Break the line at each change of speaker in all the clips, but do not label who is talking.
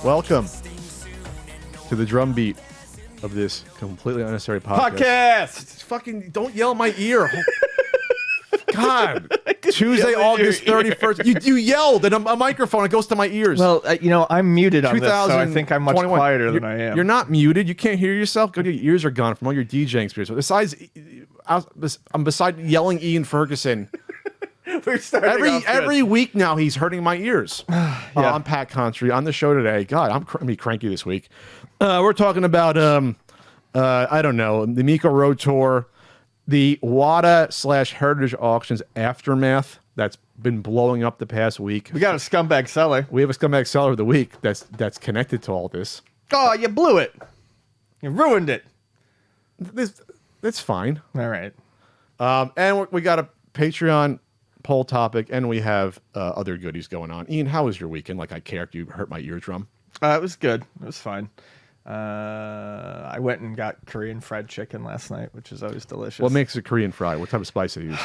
Welcome to the drum beat of this completely unnecessary podcast. Fucking don't yell in my ear. God. Tuesday, August 31st. You yelled in a microphone. It goes to my ears.
Well, I'm muted on this, so I think I'm much quieter than I am.
You're not muted. You can't hear yourself. Your ears are gone from all your DJing experience. Besides, I'm beside yelling Ian Ferguson.
We're starting
every week now, he's hurting my ears. I'm Pat Country on the show today. God, I'm gonna be cranky this week. We're talking about I don't know, the Amico Road Tour, the WADA/Heritage Auctions aftermath that's been blowing up the past week.
We got a scumbag seller.
We have a scumbag seller of the week that's connected to all this.
Oh, you blew it. You ruined it.
It's fine.
All right.
And we got a Patreon poll topic, and we have other goodies going on. Ian, how was your weekend? Like I cared. You hurt my eardrum.
It was good. It was fine. I went and got Korean fried chicken last night, which is always delicious.
What makes a Korean fry? What type of spice do you use?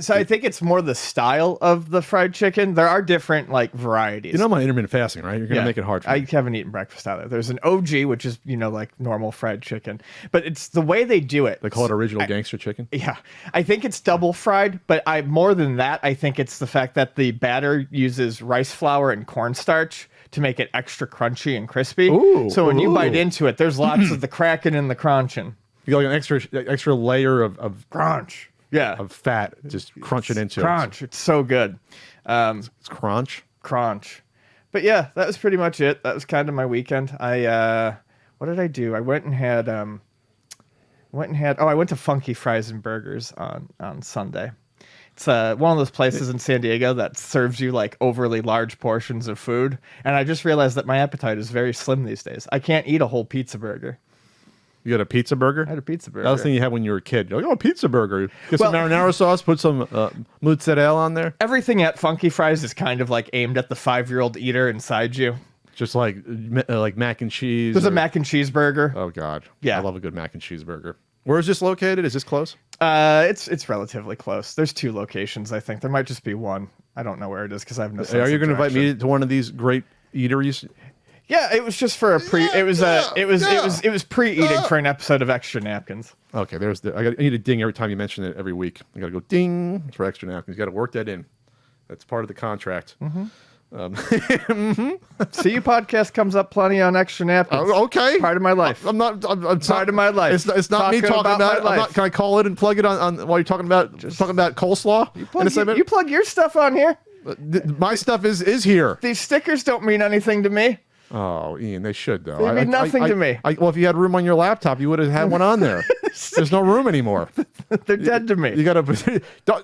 So I think it's more the style of the fried chicken. There are different varieties.
You know my intermittent fasting, right? You're gonna make it hard for me.
I haven't eaten breakfast either. There's an OG, which is like normal fried chicken, but it's the way they do it.
They call it original gangster chicken.
Yeah, I think it's double fried, but more than that, I think it's the fact that the batter uses rice flour and cornstarch to make it extra crunchy and crispy.
Ooh,
so when you bite into it, there's lots of the cracking and the crunching.
You got like an extra layer of
crunch. Yeah,
of fat just crunching into
crunch. It's so good.
It's crunch.
But yeah, that was pretty much it. That was kind of my weekend. What did I do? I went to Funky Fries and Burgers on Sunday. It's one of those places in San Diego that serves you overly large portions of food. And I just realized that my appetite is very slim these days. I can't eat a whole pizza burger.
You got a pizza burger?
I had a pizza burger.
That was the thing you had when you were a kid. You're like, oh, pizza burger. Get some marinara sauce, put some mozzarella on there.
Everything at Funky Fries is kind of aimed at the 5-year-old eater inside you.
Just like mac and cheese.
There's a mac and cheese burger.
Oh, God.
Yeah.
I love a good mac and cheese burger. Where is this located? Is this close?
It's relatively close. There's 2 locations, I think. There might just be one. I don't know where it is because I have no sense.
Are you going to invite me to one of these great eateries?
Yeah, it was just for a pre. It was pre-eating for an episode of Extra Napkins.
Okay, I need a ding every time you mention it every week. I got to go ding for Extra Napkins. You got to work that in. That's part of the contract.
Mm-hmm. See, you podcast comes up plenty on Extra Napkins.
Okay,
part of my life.
I'm
part of my life.
It's not me talking about it. Can I call it and plug it on while you're talking about coleslaw?
You plug your stuff on here.
My stuff is here.
These stickers don't mean anything to me.
Oh, Ian, they should though.
They mean nothing to me.
Well, if you had room on your laptop, you would have had one on there. There's no room anymore.
They're dead to me.
You gotta.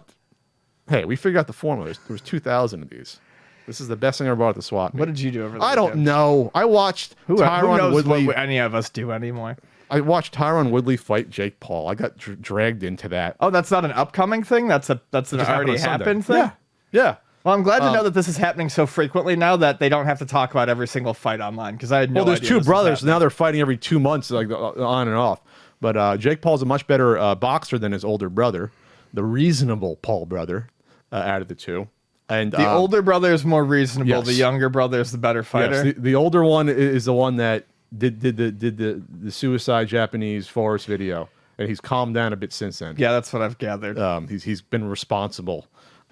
Hey, we figured out the formula. There was 2,000 of these. This is the best thing I ever bought at the swap meet.
What did you do over there?
I don't know. I watched Tyron Woodley.
What any of us do anymore.
I watched Tyron Woodley fight Jake Paul. I got dragged into that.
Oh, that's not an upcoming thing? That's an already happened thing?
Yeah.
Well, I'm glad to know that this is happening so frequently now that they don't have to talk about every single fight online because I had no idea.
Well, there's 2 brothers. Now they're fighting every 2 months, on and off. But Jake Paul's a much better boxer than his older brother, the reasonable Paul brother, out of the 2. And
the older brother is more reasonable.
Yes.
The younger brother is the better fighter.
Yes, the older one is the one that did the suicide Japanese forest video, and he's calmed down a bit since then.
Yeah, that's what I've gathered.
He's been responsible.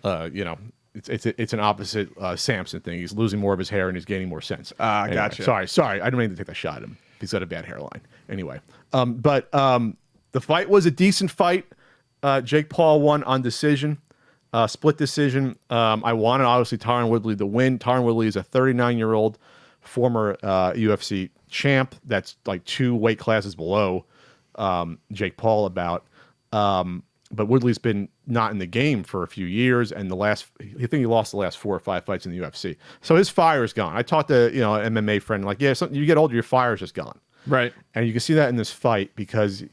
It's an opposite Samson thing. He's losing more of his hair and he's gaining more sense.
Anyway, gotcha.
Sorry. I didn't mean to take that shot at him. He's got a bad hairline. Anyway, but the fight was a decent fight. Jake Paul won on decision. Split decision. I wanted, obviously, Tyron Woodley to win. Tyron Woodley is a 39-year-old former UFC champ. That's 2 weight classes below Jake Paul but Woodley's been not in the game for a few years, and I think he lost the last 4 or 5 fights in the UFC. So his fire is gone. I talked to an MMA friend, you get older, your fire is just gone.
Right.
And you can see that in this fight because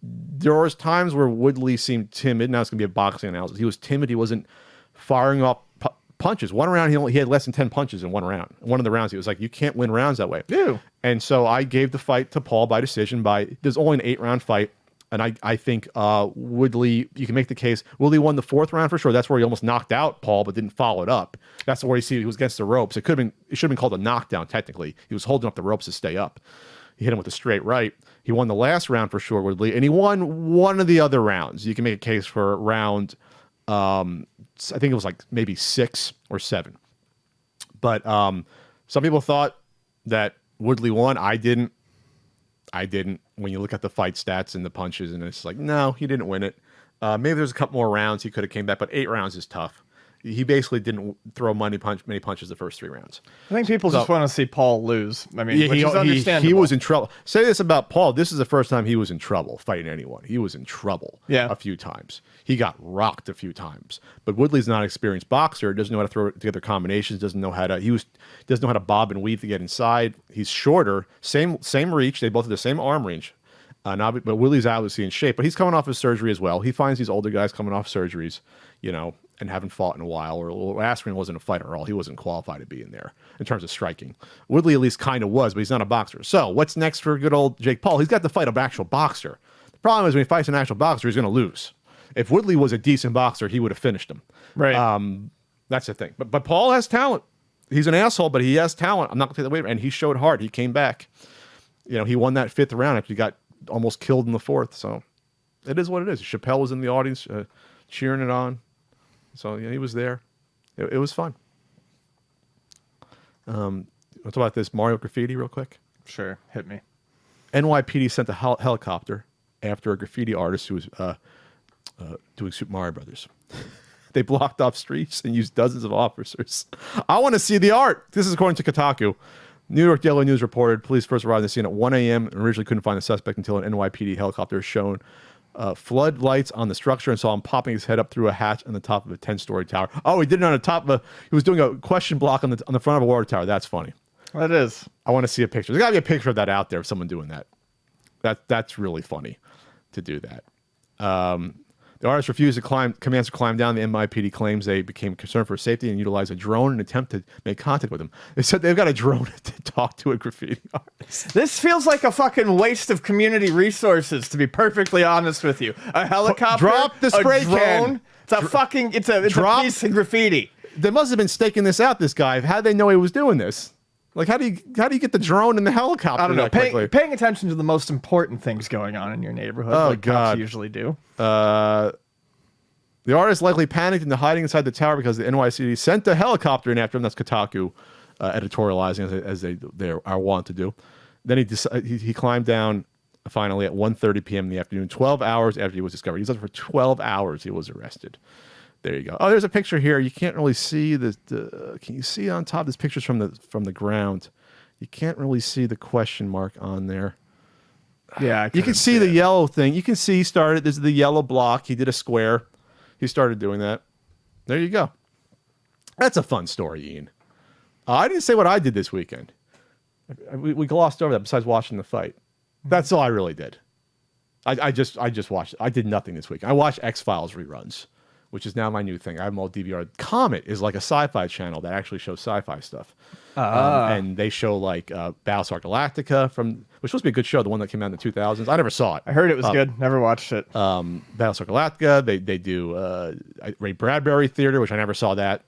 there was times where Woodley seemed timid. Now it's going to be a boxing analysis. He was timid. He wasn't firing off punches. One round, he had less than 10 punches in one round. One of the rounds, he was like, you can't win rounds that way.
Ew.
And so I gave the fight to Paul by decision. There's only an 8-round fight. And I think Woodley, you can make the case, Woodley won the 4th round for sure. That's where he almost knocked out Paul, but didn't follow it up. That's where you see he was against the ropes. It should have been called a knockdown, technically. He was holding up the ropes to stay up. He hit him with a straight right. He won the last round for sure, Woodley, and he won one of the other rounds. You can make a case for round, I think it was like maybe 6 or 7. But some people thought that Woodley won. I didn't. When you look at the fight stats and the punches, and it's like, no, he didn't win it. Maybe there's a couple more rounds he could have came back, but 8 rounds is tough. He basically didn't throw many punches the first 3 rounds.
I think people just want to see Paul lose. I mean, which is understandable.
He was in trouble. Say this about Paul. This is the first time he was in trouble fighting anyone. He was in trouble a few times. He got rocked a few times. But Woodley's not an experienced boxer. Doesn't know how to throw together combinations. Doesn't know how to bob and weave to get inside. He's shorter. Same reach. They both have the same arm range. But Woodley's obviously in shape. But he's coming off his surgery as well. He finds these older guys coming off surgeries, and haven't fought in a while, or Askren wasn't a fighter at all. He wasn't qualified to be in there in terms of striking. Woodley at least kind of was, but he's not a boxer. So what's next for good old Jake Paul? He's got to fight an actual boxer. The problem is when he fights an actual boxer, he's going to lose. If Woodley was a decent boxer, he would have finished him.
Right.
That's the thing. But Paul has talent. He's an asshole, but he has talent. I'm not going to take that away. And he showed hard. He came back. He won that 5th round after he got almost killed in the 4th. So it is what it is. Chappelle was in the audience cheering it on. So he was there. It was fun. Let's talk about this Mario Graffiti real quick.
Sure, hit me.
NYPD sent a helicopter after a graffiti artist who was doing Super Mario Brothers. They blocked off streets and used dozens of officers. I want to see the art. This is according to Kotaku. New York Daily News reported police first arrived on the scene at 1 a.m. and originally couldn't find the suspect until an NYPD helicopter shone floodlights on the structure and saw him popping his head up through a hatch on the top of a 10-story tower. Oh, he did it on the top of he was doing a question block on the front of a water tower. That's funny.
That is.
I want to see a picture. There's got to be a picture of that out there of someone doing that. That's really funny to do that. The artist refused to commands to climb down. The NYPD claims they became concerned for safety and utilized a drone in an attempt to make contact with him. They said they've got a drone to talk to a graffiti artist.
This feels like a fucking waste of community resources, to be perfectly honest with you. A helicopter,
drop the spray can.
It's a piece of graffiti.
They must have been staking this out, this guy. How did they know he was doing this? Like, how do you get the drone and the helicopter?
I don't know. Paying attention to the most important things going on in your neighborhood, like cops usually do.
The artist likely panicked into hiding inside the tower because the NYCD sent a helicopter in after him. That's Kotaku editorializing as they are wont to do. Then he climbed down finally at 1:30 p.m. in the afternoon, 12 hours after he was discovered. He was up for 12 hours. He was arrested. There you go. Oh, there's a picture here. You can't really see can you see on top? This picture's from the ground. You can't really see the question mark on there.
Yeah,
you can see the yellow thing. You can see he started. This is the yellow block. He did a square. He started doing that. There you go. That's a fun story, Ian. I didn't say what I did this weekend. We glossed over that. Besides watching the fight, that's all I really did. I just watched. I did nothing this week. I watched X-Files reruns, which is now my new thing. I have them all DVR. Comet is like a sci-fi channel that actually shows sci-fi stuff. And they show like Battlestar Galactica, which was supposed to be a good show, the one that came out in the 2000s. I never saw it.
I heard it was good. Never watched it.
Battlestar Galactica. They do Ray Bradbury Theater, which I never saw that.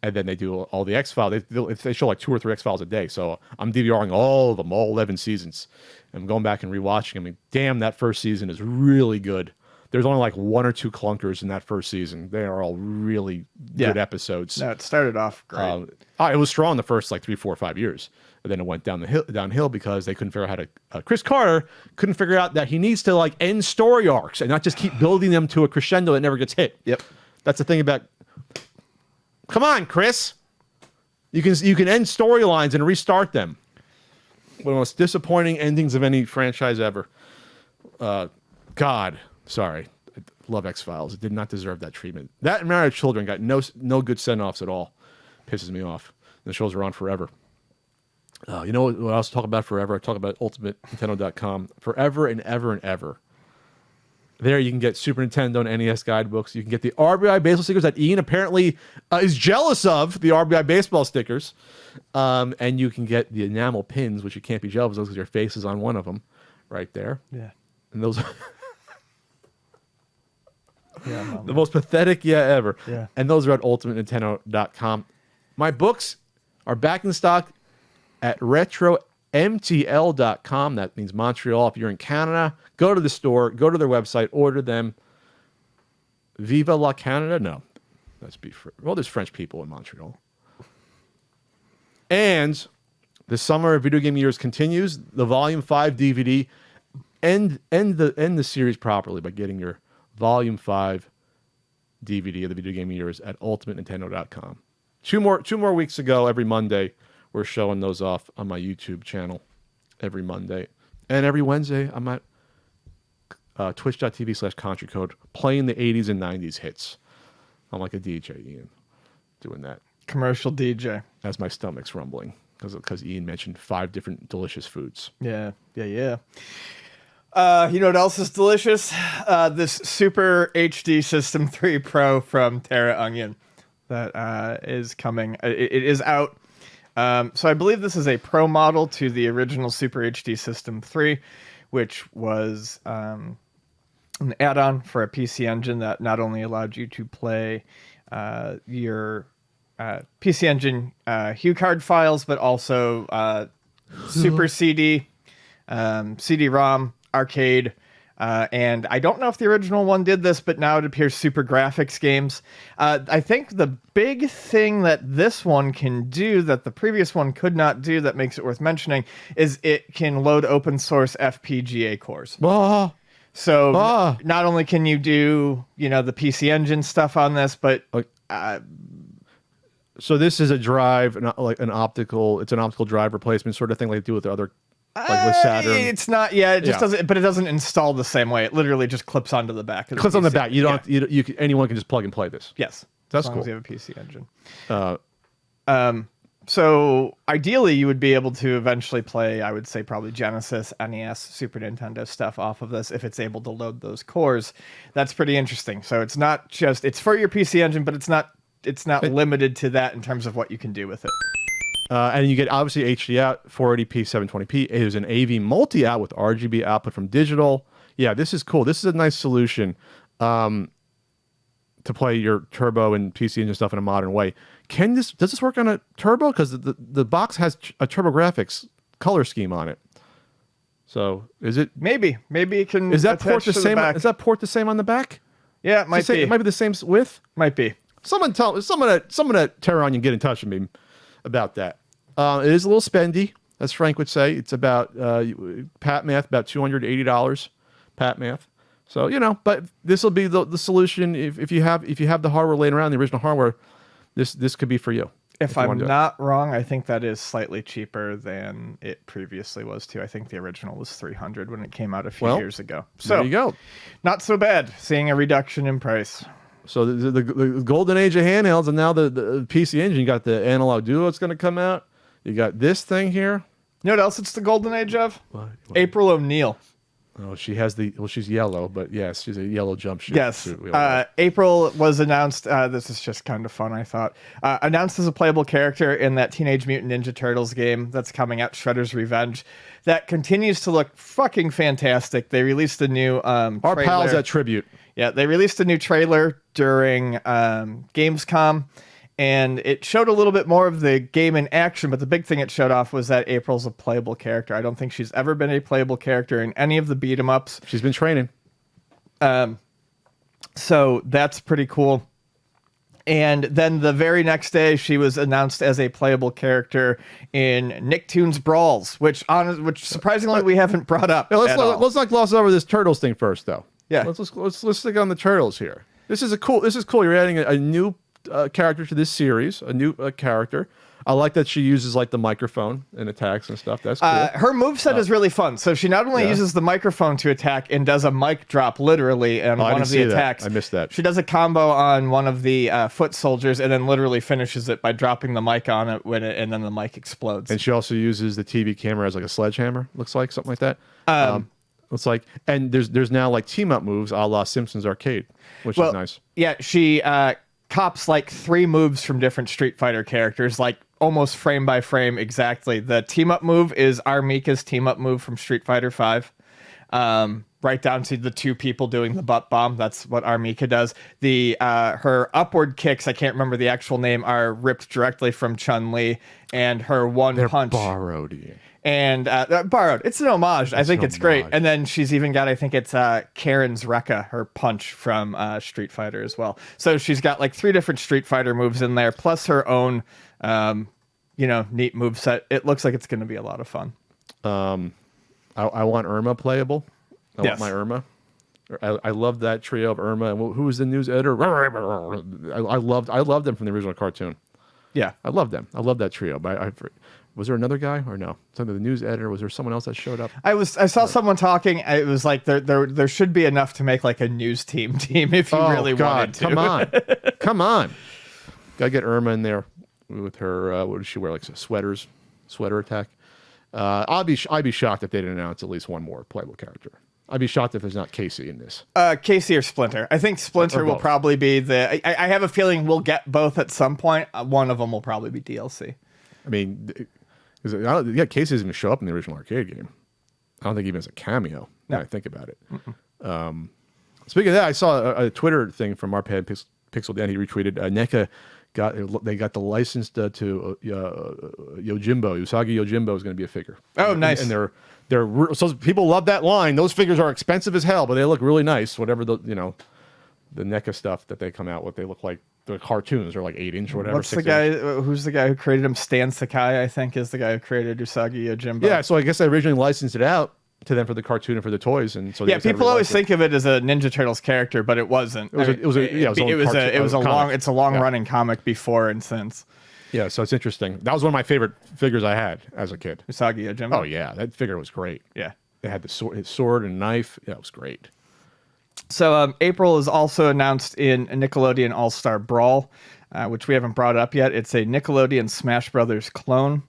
And then they do all the X-Files. They show like 2 or 3 X-Files a day. So I'm DVRing all of them, all 11 seasons. I'm going back and rewatching them. I mean, damn, that first season is really good. There's only like 1 or 2 clunkers in that first season. They are all really good episodes.
No, it started off great.
It was strong the first like 3, 4, 5 years. And then it went downhill because they couldn't figure out how to. Chris Carter couldn't figure out that he needs to like end story arcs and not just keep building them to a crescendo that never gets hit.
Yep.
That's the thing about. Come on, Chris. You can end storylines and restart them. One of the most disappointing endings of any franchise ever. God, sorry. I love X-Files. It did not deserve that treatment. That and Married Children got no good send-offs at all. Pisses me off. The shows are on forever. You know what else to talk about forever? I talk about UltimateNintendo.com. Forever and ever and ever. There you can get Super Nintendo and NES guidebooks. You can get the RBI baseball stickers that Ian apparently is jealous of, the RBI baseball stickers. And you can get the enamel pins, which you can't be jealous of because your face is on one of them right there.
Yeah.
And those
Yeah,
the most pathetic ever.
Yeah.
And those are at ultimatenintendo.com. My books are back in stock at retromtl.com. That means Montreal. If you're in Canada, go to the store, go to their website, order them. Viva la Canada? No. Let's be well, there's French people in Montreal. And the summer of video game years continues. The Volume 5 DVD. End the series properly by getting your Volume 5 DVD of the video game years at ultimatenintendo.com. Two more weeks ago, every Monday, we're showing those off on my YouTube channel every Monday. And every Wednesday, I'm at twitch.tv/ContraCode playing the 80s and 90s hits. I'm like a DJ, Ian, doing that.
Commercial DJ.
As my stomach's rumbling because Ian mentioned 5 different delicious foods.
Yeah. You know what else is delicious? This Super HD System 3 Pro from Terra Onion that is coming. It is out. So I believe this is a Pro model to the original Super HD System 3, which was an add-on for a PC Engine that not only allowed you to play your PC Engine HuCard files, but also Super CD, CD-ROM, arcade, and I don't know if the original one did this, but now it appears Super Graphics games. I think the big thing that this one can do that the previous one could not do that makes it worth mentioning is it can load open source FPGA cores. So not only can you do, the PC Engine stuff on this, but
so this is a drive, not like an optical drive replacement sort of thing like they do with the other, like with Saturn.
It's not, it just doesn't, but it doesn't install the same way. It literally just clips onto the back.
Clips on the back. You don't, anyone can just plug and play this.
Yes.
That's
as long
cool.
as you have a PC Engine. So ideally you would be able to eventually play, I would say probably Genesis, NES, Super Nintendo stuff off of this if it's able to load those cores. That's pretty interesting. So it's not just, it's for your PC Engine, but it's not limited to that in terms of what you can do with it.
And you get obviously HD out, 480p, 720p. It is an AV multi-out with RGB output from digital. Yeah, this is cool. This is a nice solution to play your turbo and PC Engine stuff in a modern way. Does this work on a turbo? Because the box has a TurboGrafx color scheme on it. So is it
maybe it can?
Is that port the same? Is that port the same on the back?
Yeah, it might be.
It might be the same width.
Might be.
Someone at Terra Onion get in touch with me about that. It is a little spendy, as Frank would say. It's about pat math, about $280 pat math. So but this will be the solution if you have the hardware laying around, the original hardware. This could be for you.
If I'm not wrong, I think that is slightly cheaper than it previously was too. I think the original was $300 when it came out a few years ago. So
there you go.
Not so bad. Seeing a reduction in price.
So the golden age of handhelds, and now the PC Engine. You got the Analog Duo. It's going to come out. You got this thing here.
You know what else it's the golden age of?
What?
April O'Neil.
Oh, she has she's yellow, but yes, she's a yellow jumpsuit.
Yes. April was announced, this is just kind of fun, I thought, announced as a playable character in that Teenage Mutant Ninja Turtles game that's coming out, Shredder's Revenge. That continues to look fucking fantastic. They released a new
Our
trailer.
pals at Tribute.
Yeah, they released a new trailer during Gamescom, and it showed a little bit more of the game in action, but the big thing it showed off was that April's a playable character. I don't think she's ever been a playable character in any of the beat-em-ups.
She's been training.
So that's pretty cool. And then the very next day, she was announced as a playable character in Nicktoons Brawls, which surprisingly we haven't brought up.
Let's not gloss over this Turtles thing first, though.
Yeah.
Let's stick on the Turtles here. This is cool. You're adding a new character to this series, a new character. I like that she uses like the microphone and attacks and stuff. That's cool.
Her moveset is really fun. So she not only uses the microphone to attack and does a mic drop literally on one of the attacks.
I missed that.
She does a combo on one of the foot soldiers and then literally finishes it by dropping the mic on it and then the mic explodes.
And she also uses the TV camera as like a sledgehammer. Looks like something like that. Looks like, and there's now like team up moves a la Simpsons Arcade, which is nice.
Yeah, she cops like 3 moves from different Street Fighter characters, like almost frame by frame exactly. The team up move is Armika's team up move from Street Fighter 5. Right down to the 2 people doing the butt bomb. That's what Amico does. Her upward kicks, I can't remember the actual name, are ripped directly from Chun-Li, and her one punch
borrowed. Yeah.
and borrowed. It's an homage. I think
an
it's great.
homage.
And then she's even got, I think it's Karen's Rekka, her punch from Street Fighter as well. So she's got like 3 different Street Fighter moves in there, plus her own, neat move set. It looks like it's going to be a lot of fun.
I want Irma playable. I
Yes.
want my Irma. I love that trio of Irma. And who was the news editor? I loved them from the original cartoon.
Yeah.
I loved them. I love that trio. But was there another guy or no? So the news editor, was there someone else that showed up?
I saw someone talking. It was like there should be enough to make like a news team if you really wanted to.
Come on. Gotta get Irma in there with her. What does she wear? Like sweater attack. I'd be shocked if they didn't announce at least one more playable character. I'd be shocked if there's not Casey in this.
Casey or Splinter. I think Splinter will probably be I have a feeling we'll get both at some point. One of them will probably be DLC.
I mean, Casey doesn't even show up in the original arcade game. I don't think even as a cameo.
No.
Now I think about it. Speaking of that, I saw a Twitter thing from our pad Pixel Dan. He retweeted NECA got the license to Yojimbo. Usagi Yojimbo is going to be a figure.
Oh, nice.
And they're so people love that line. Those figures are expensive as hell, but they look really nice. Whatever the NECA stuff that they come out with, they look like the cartoons are like 8-inch or whatever.
What's the guy? Who's the guy who created him? Stan Sakai, I think, is the guy who created Usagi Yojimbo.
Yeah, so I guess I originally licensed it out to them for the cartoon and for the toys, and so
people always think of it as a Ninja Turtles character, but it wasn't.
It was
a long running comic before and since.
Yeah, so it's interesting. That was one of my favorite figures I had as a kid.
Usagi Yojimbo.
Oh yeah, that figure was great.
Yeah,
it had his sword and knife. Yeah, it was great.
So April is also announced in Nickelodeon AllStar Brawl, which we haven't brought up yet. It's a Nickelodeon Smash Brothers clone.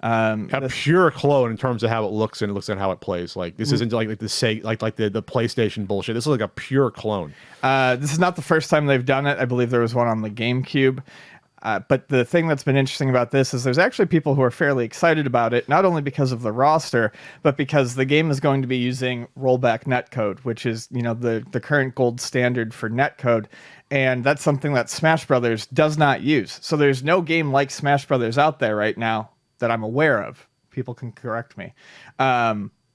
A pure clone in terms of how it looks, and it looks at how it plays. Like this isn't like the PlayStation bullshit. This is like a pure clone.
This is not the first time they've done it. I believe there was one on the GameCube. But the thing that's been interesting about this is there's actually people who are fairly excited about it, not only because of the roster, but because the game is going to be using rollback netcode, which is, the current gold standard for netcode. And that's something that Smash Brothers does not use. So there's no game like Smash Brothers out there right now that I'm aware of. People can correct me.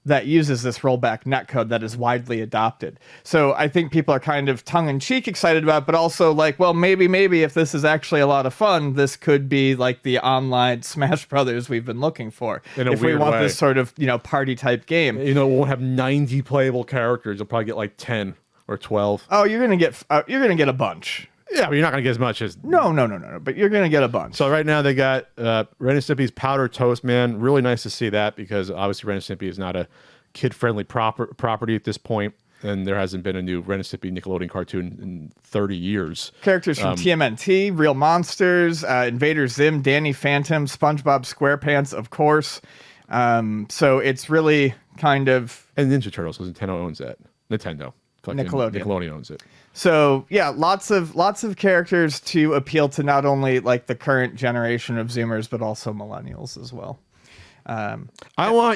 That uses this rollback netcode that is widely adopted. So I think people are kind of tongue-in-cheek excited about it, but also like, well, maybe if this is actually a lot of fun, this could be like the online Smash Brothers we've been looking for. If we want this sort of, party-type game.
It won't have 90 playable characters. You'll probably get like 10 or 12.
Oh, you're gonna get a bunch.
Yeah, but you're not going to get as much as...
No, but you're going to get a bunch.
So right now they got Ren and Stimpy's Powder Toast Man. Really nice to see that because obviously Ren and Stimpy is not a kid-friendly property at this point, and there hasn't been a new Ren and Stimpy Nickelodeon cartoon in 30 years.
Characters from TMNT, Real Monsters, Invader Zim, Danny Phantom, SpongeBob SquarePants, of course. So it's really kind of...
And Ninja Turtles, because Nintendo owns that. Nickelodeon owns it.
So yeah, lots of characters to appeal to not only like the current generation of Zoomers, but also millennials as well.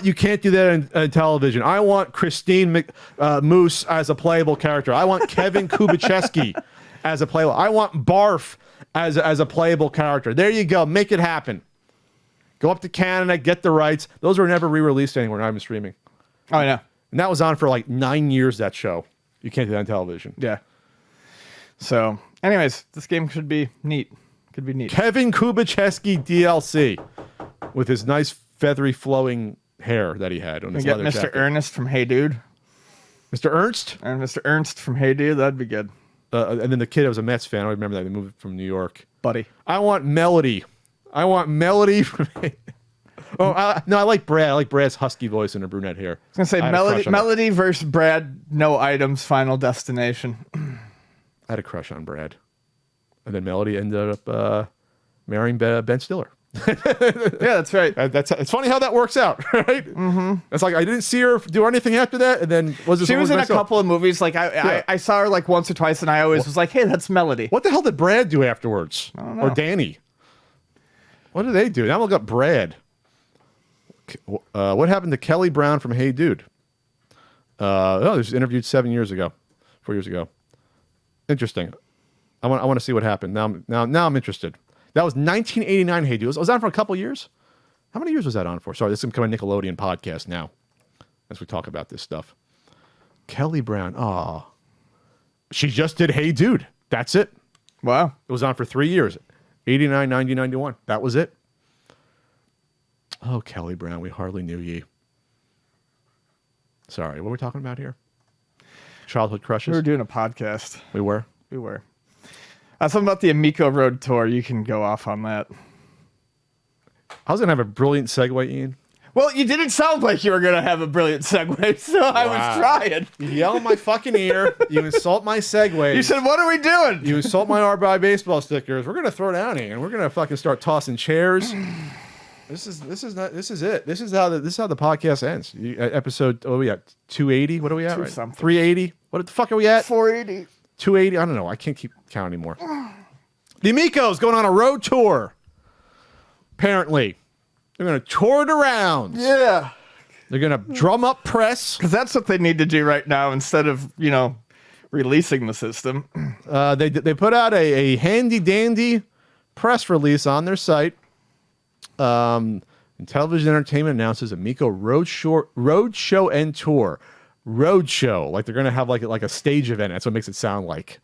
You can't do that in television. I want Christine Moose as a playable character. I want Kevin Kubicheski as a playable. I want Barf as a playable character. There you go. Make it happen. Go up to Canada, get the rights. Those were never re-released anywhere, not even streaming.
Oh, I know.
And that was on for like 9 years, that show. You can't do that on television.
Yeah. So, anyways, this game should be neat. Could be neat.
Kevin Kubicheski DLC with his nice feathery flowing hair that he had on his leather
Mr.
jacket.
Ernest from Hey Dude.
Mr. Ernst?
And Mr. Ernst from Hey Dude, that'd be good.
And then the kid was a Mets fan. I remember that. They moved from New York.
Buddy.
I want Melody from I like Brad. I like Brad's husky voice and her brunette hair.
I was going to say Melody versus Brad, no items, Final Destination.
I had a crush on Brad. And then Melody ended up marrying Ben Stiller.
Yeah, that's right.
It's funny how that works out, right? Mm-hmm. It's like I didn't see her do anything after that, and then
she was in a couple of movies. Like I saw her like once or twice, and I always was like, "Hey, that's Melody."
What the hell did Brad do afterwards?
I don't know.
Or Danny? What did they do? Now look up Brad. What happened to Kelly Brown from Hey Dude? It was interviewed 4 years ago. Interesting. I want to see what happened. Now I'm interested. That was 1989. Hey Dude, was that on for a couple years? How many years was that on for? Sorry, this is becoming a Nickelodeon podcast now, as we talk about this stuff. Kelly Brown. Oh, she just did Hey Dude. That's it.
Wow.
It was on for 3 years. 89, 90, 91. That was it. Oh, Kelly Brown, we hardly knew ye. Sorry, what were we talking about here? Childhood crushes?
We were doing a podcast.
We were?
We were. Something about the Amico Road Tour. You can go off on that.
I was going to have a brilliant segue, Ian.
Well, you didn't sound like you were going to have a brilliant segue, so I was trying.
You yell in my fucking ear. You insult my segues.
You said, what are we doing?
You insult my RBI baseball stickers. We're going to throw down here, and we're going to fucking start tossing chairs. This is it. This is how the podcast ends. Episode, what are we at? 280? What are we at? Right? 380? What the fuck are we at?
480.
280? I don't know. I can't keep count anymore. The Amico's going on a road tour. Apparently. They're going to tour it around.
Yeah.
They're going to drum up press.
Because that's what they need to do right now instead of, releasing the system.
They put out a handy-dandy press release on their site. Intellivision Entertainment announces Amico Roadshow and Tour. Roadshow, like they're going to have like a stage event. That's what makes it sound like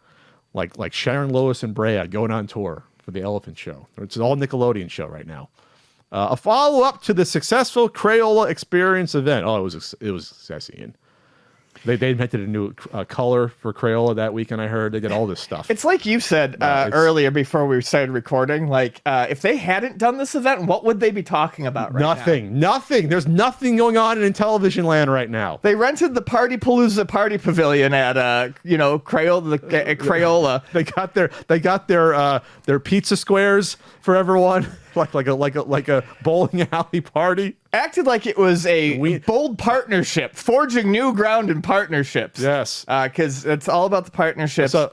Sharon, Lois, and Brad going on tour for the Elephant Show. It's an all Nickelodeon show right now. A follow-up to the successful Crayola Experience event. Oh, it was sassy. And they invented a new color for Crayola that weekend, I heard. They did all this stuff.
It's like you said earlier before we started recording, like if they hadn't done this event, what would they be talking about right now?
Nothing. There's nothing going on in Intellivision land right now.
They rented the Party Palooza Party Pavilion at Crayola.
They got their pizza squares for everyone. like a bowling alley party.
Acted like it was a bold partnership, forging new ground in partnerships.
Yes,
because it's all about the partnerships.
So,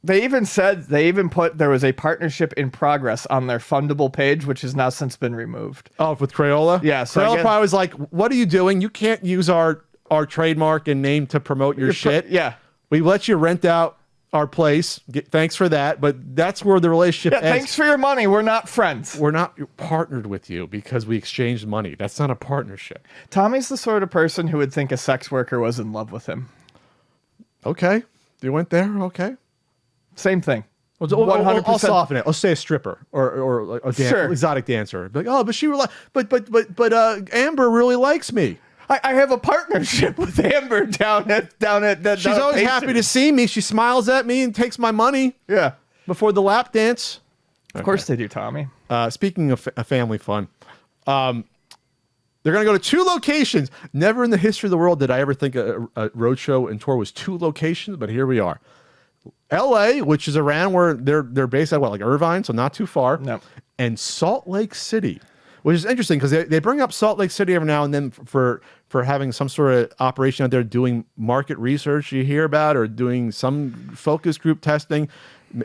they even put there was a partnership in progress on their fundable page, which has now since been removed.
Oh, with Crayola?
Yeah. So
Crayola probably was like, "What are you doing? You can't use our trademark and name to promote your shit.
Yeah,
we let you rent out our place. Thanks for that, but that's where the relationship ends.
Thanks for your money. We're not friends.
We're not partnered with you because we exchanged money. That's not a partnership."
Tommy's the sort of person who would think a sex worker was in love with him.
Okay, you went there. Okay,
same thing.
100%. I'll soften it. Let's say a stripper or a exotic dancer. Like, oh, but she but Amber really likes me.
I have a partnership with Amber down at that.
She's always happy to see me. She smiles at me and takes my money.
Yeah.
Before the lap dance.
Of course they do, Tommy.
Speaking of family fun, they're going to go to 2 locations. Never in the history of the world did I ever think a roadshow and tour was 2 locations, but here we are. L.A., which is around where they're based at, like Irvine, so not too far.
No.
And Salt Lake City, which is interesting because they bring up Salt Lake City every now and then for having some sort of operation out there doing market research you hear about, or doing some focus group testing,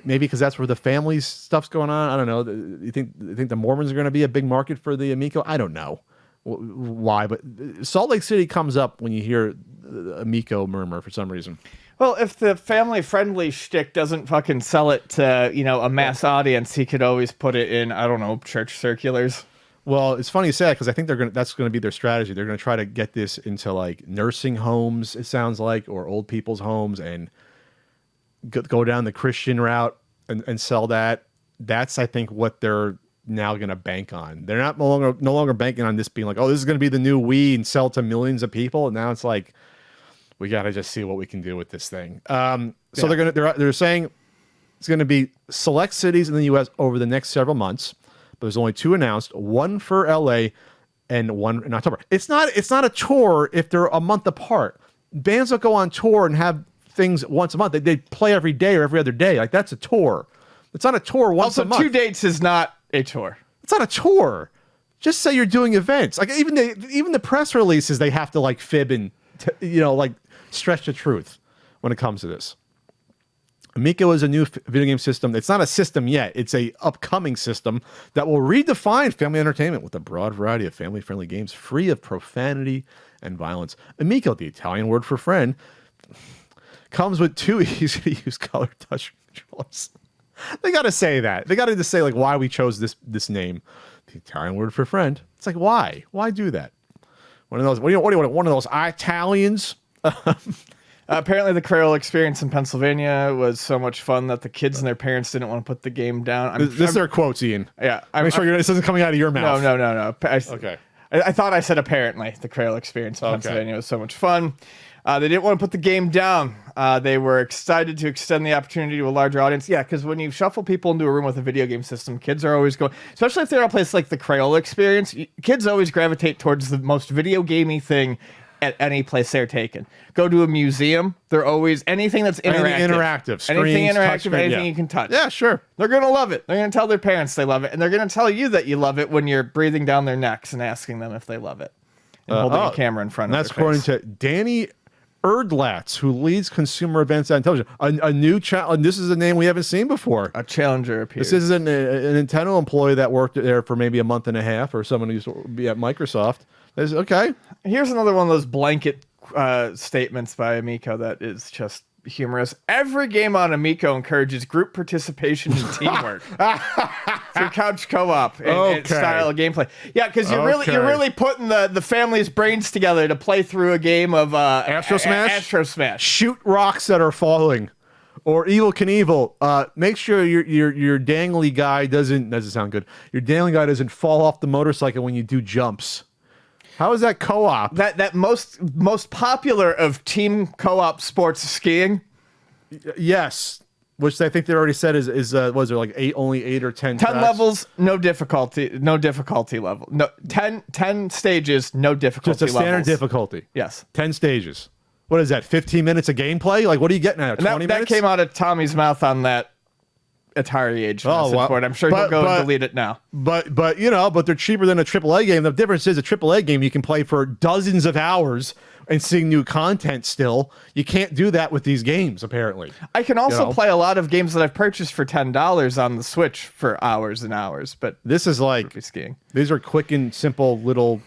maybe because that's where the family stuff's going on. I don't know. You think the Mormons are going to be a big market for the Amico? I don't know why, but Salt Lake City comes up when you hear Amico murmur for some reason.
Well, if the family-friendly shtick doesn't fucking sell it to, a mass audience, he could always put it in, I don't know, church circulars.
Well, it's funny you say that because I think that's going to be their strategy. They're going to try to get this into like nursing homes, it sounds like, or old people's homes, and go down the Christian route and sell that. That's, I think, what they're now going to bank on. They're no longer banking on this being like, oh, this is going to be the new Wii and sell to millions of people. And now it's like, we got to just see what we can do with this thing. So they're saying it's going to be select cities in the U.S. over the next several months. But there's only 2 announced, one for LA and one in October. It's not a tour if they're a month apart. Bands don't go on tour and have things once a month. They play every day or every other day. Like, that's a tour. It's not a tour once a month.
2 dates is not a tour.
It's not a tour. Just say you're doing events. Like, even the press releases, they have to like fib and like stretch the truth when it comes to this. Amico is a new video game system. It's not a system yet. It's a upcoming system that will redefine family entertainment with a broad variety of family-friendly games free of profanity and violence. Amico, the Italian word for friend, comes with 2 easy-to-use color touch controllers. They got to say that. They got to just say like why we chose this name, the Italian word for friend. It's like why? Why do that? One of those. What do you want? One of those Italians.
Apparently, the Creole experience in Pennsylvania was so much fun that the kids and their parents didn't want to put the game down.
This is our quotes, Ian.
Yeah,
Make sure this isn't coming out of your mouth.
No.
Okay.
I thought I said apparently the Creole experience in Pennsylvania was so much fun. They didn't want to put the game down. They were excited to extend the opportunity to a larger audience. Yeah, because when you shuffle people into a room with a video game system, kids are always going, especially if they're in a place like the Creole experience, kids always gravitate towards the most video gamey thing at any place they're taken. Go to a museum, they're always, anything that's interactive. Anything you can touch.
Yeah, sure.
They're going to love it. They're going to tell their parents they love it, and they're going to tell you that you love it when you're breathing down their necks and asking them if they love it. And holding a camera in front of
That's according to Danny Erdlatz, who leads consumer events at Intellivision. A new challenge. This is a name we haven't seen before.
A challenger appears.
This is a Nintendo employee that worked there for maybe a month and a half, or someone who used to be at Microsoft. Okay.
Here's another one of those blanket statements by Amico that is just humorous. Every game on Amico encourages group participation and teamwork through couch co-op and style of gameplay. Yeah, because you're really putting the family's brains together to play through a game of
Astro Smash.
Astro Smash.
Shoot rocks that are falling, or Evel Knievel. Make sure your dangly guy doesn't sound good. Your dangly guy doesn't fall off the motorcycle when you do jumps. How is that co-op?
That most popular of team co-op sports skiing?
Yes, which I think they already said is was there like only 8 or 10
10
tracks?
levels, no difficulty level. No 10 stages, no difficulty
Just a standard
levels.
difficulty.
Yes.
10 stages. What is that? 15 minutes of gameplay? Like what are you getting at? 20 minutes?
That came out of Tommy's mouth on that Atari Age message board. I'm sure he'll go and delete it now.
But they're cheaper than a AAA game. The difference is a AAA game you can play for dozens of hours and see new content still. You can't do that with these games, apparently.
I can also play a lot of games that I've purchased for $10 on the Switch for hours and hours, but
this is like
skiing.
These are quick and simple little.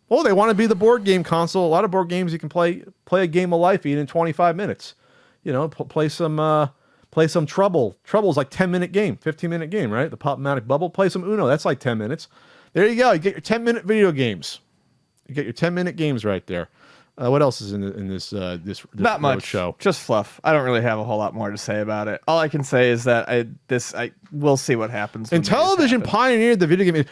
Oh, they want to be the board game console. A lot of board games you can play a game of life in 25 minutes. Play some Trouble. Trouble's like 10-minute game, 15-minute game, right? The Pop-O-Matic Bubble. Play some Uno. That's like 10 minutes. There you go. You get your 10-minute video games. You get your 10-minute games right there. What else is in this
Not much.
Show?
Just fluff. I don't really have a whole lot more to say about it. All I can say is that we'll see what happens.
Intellivision pioneered the video game.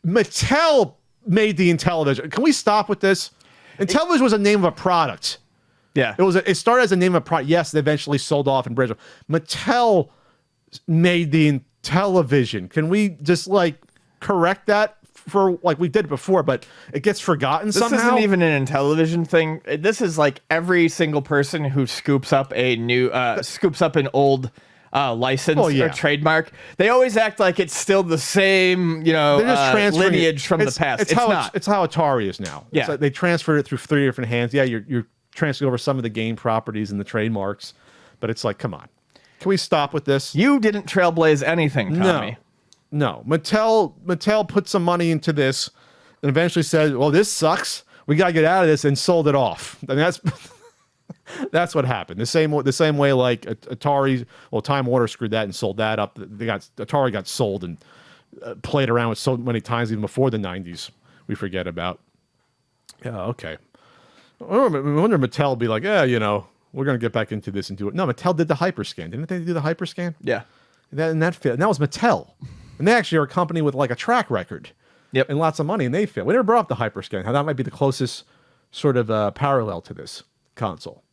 Mattel made the Intellivision. Can we stop with this? Intellivision was a name of a product.
Yeah,
it started as a name of a product. Yes, they eventually sold off and branched off. Mattel made the Intellivision. Can we just correct that for we did before, but it gets forgotten somehow?
This isn't even an Intellivision thing. This is like every single person who scoops up an old license or trademark. They always act like it's still the same, they're just lineage from the past. It's not.
It's how Atari is now.
Yeah,
it's like they transferred it through 3 different hands. Yeah, you're transferring over some of the game properties and the trademarks, but it's like, come on, can we stop with this?
You didn't trailblaze anything, Tommy.
No. Mattel put some money into this and eventually said, well, this sucks. We got to get out of this, and sold it off. I mean, that's what happened. The same way like Atari, Time Warner screwed that and sold that up. Atari got sold and played around with so many times even before the 90s we forget about. Yeah, okay. I wonder if Mattel would be like, we're going to get back into this and do it. No, Mattel did the Hyperscan. Didn't they do the Hyperscan?
Yeah.
And that failed. And that was Mattel. And they actually are a company with a track record.
Yep.
And lots of money, and they failed. We never brought up the Hyperscan, how that might be the closest sort of parallel to this console.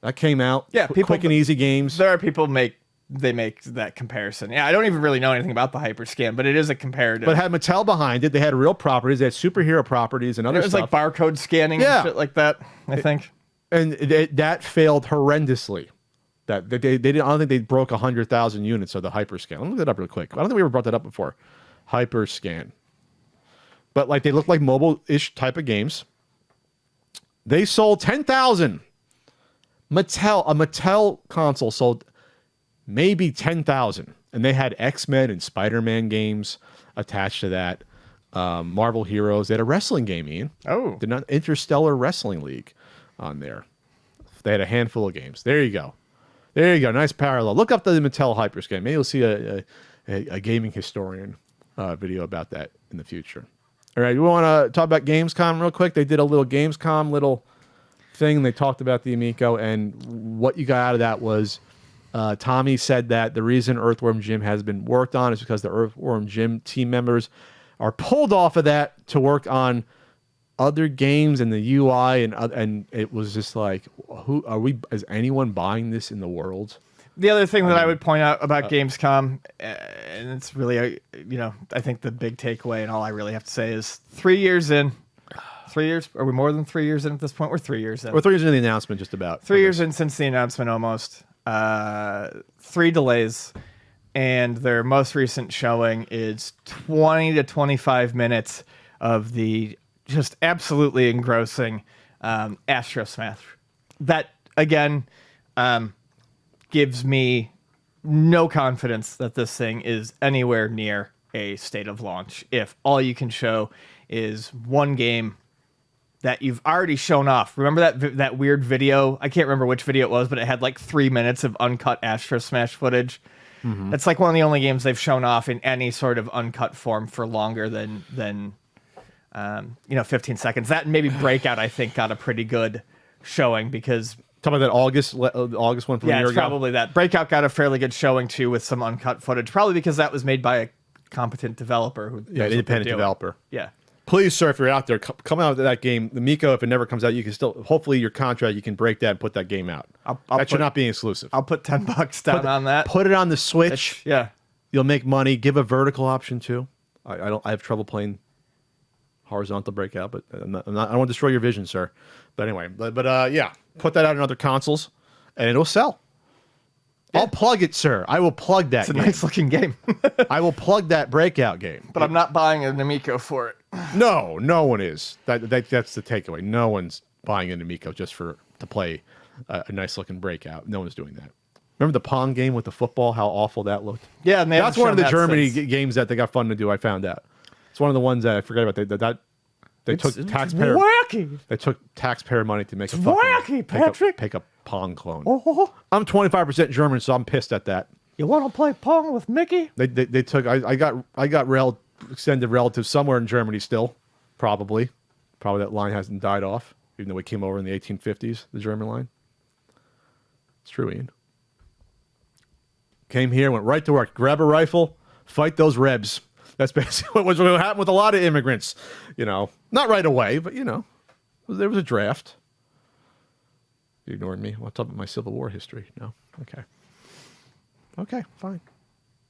That came out.
Yeah,
quick and easy games.
There are people make that comparison. Yeah, I don't even really know anything about the Hyperscan, but it is a comparative.
But it had Mattel behind it. They had real properties. They had superhero properties and other stuff.
It was like barcode scanning and shit like that, I think.
And that failed horrendously. That they didn't. I don't think they broke 100,000 units of the Hyperscan. Let me look that up real quick. I don't think we ever brought that up before. Hyperscan. But they look like mobile-ish type of games. They sold 10,000. A Mattel console sold maybe 10,000. And they had X-Men and Spider-Man games attached to that. Marvel Heroes. They had a wrestling game, Ian.
Oh.
The Interstellar Wrestling League on there. They had a handful of games. There you go. There you go. Nice parallel. Look up the Mattel Hyperscape. Maybe you'll see a gaming historian video about that in the future. All right, you want to talk about Gamescom real quick? They did a little Gamescom little thing. They talked about the Amico, and what you got out of that was Tommy said that the reason Earthworm Jim has been worked on is because the Earthworm Jim team members are pulled off of that to work on other games and the UI, and it was just like, who are we? Is anyone buying this in the world?
The other thing that I would point out about Gamescom, and it's really, I think the big takeaway and all I really have to say is 3 years in. 3 years? Are we more than 3 years in at this point? We're 3 years in.
We're 3 years in the announcement, just about.
3 years in since the announcement, almost. 3 delays, and their most recent showing is 20 to 25 minutes of the just absolutely engrossing Astro Smash. That, again, gives me no confidence that this thing is anywhere near a state of launch if all you can show is one game that you've already shown off. Remember that weird video? I can't remember which video it was, but it had like 3 minutes of uncut Astro Smash footage. Mm-hmm. That's like one of the only games they've shown off in any sort of uncut form for longer than 15 seconds. That and maybe Breakout, I think, got a pretty good showing because...
Talking about that August one from a year ago?
Yeah, it's probably that. Breakout got a fairly good showing, too, with some uncut footage. Probably because that was made by a competent developer. An
independent developer.
Yeah.
Please, sir, if you're out there, come out of that game. The Amico, if it never comes out, you can still... Hopefully, your contract, you can break that and put that game out. That should not be exclusive.
I'll put $10 down on that.
Put it on the Switch.
Yeah.
You'll make money. Give a vertical option, too. I have trouble playing horizontal Breakout, but I don't want to destroy your vision, sir. But anyway, yeah, put that out on other consoles, and it'll sell. Yeah. I'll plug it, sir. I will plug that.
It's a nice looking game.
I will plug that Breakout game.
But I'm not buying an Amico for it.
No one is. That's the takeaway. No one's buying an Amico just to play a nice looking Breakout. No one's doing that. Remember the Pong game with the football? How awful that looked.
Yeah, and
that's one of the Germany games that they got fun to do. I found out. It's one of the ones that I forgot about. They took taxpayer money to make make a Pong clone.
Oh.
I'm 25% German, so I'm pissed at that.
You want to play Pong with Mickey?
They took. I got extended relatives somewhere in Germany still, probably that line hasn't died off, even though it came over in the 1850s. The German line. It's true, Ian. Came here, went right to work, grab a rifle, fight those Rebs. That's basically what happened with a lot of immigrants. Not right away, but there was a draft. You ignored me. I'll talk about my Civil War history. No, okay, fine.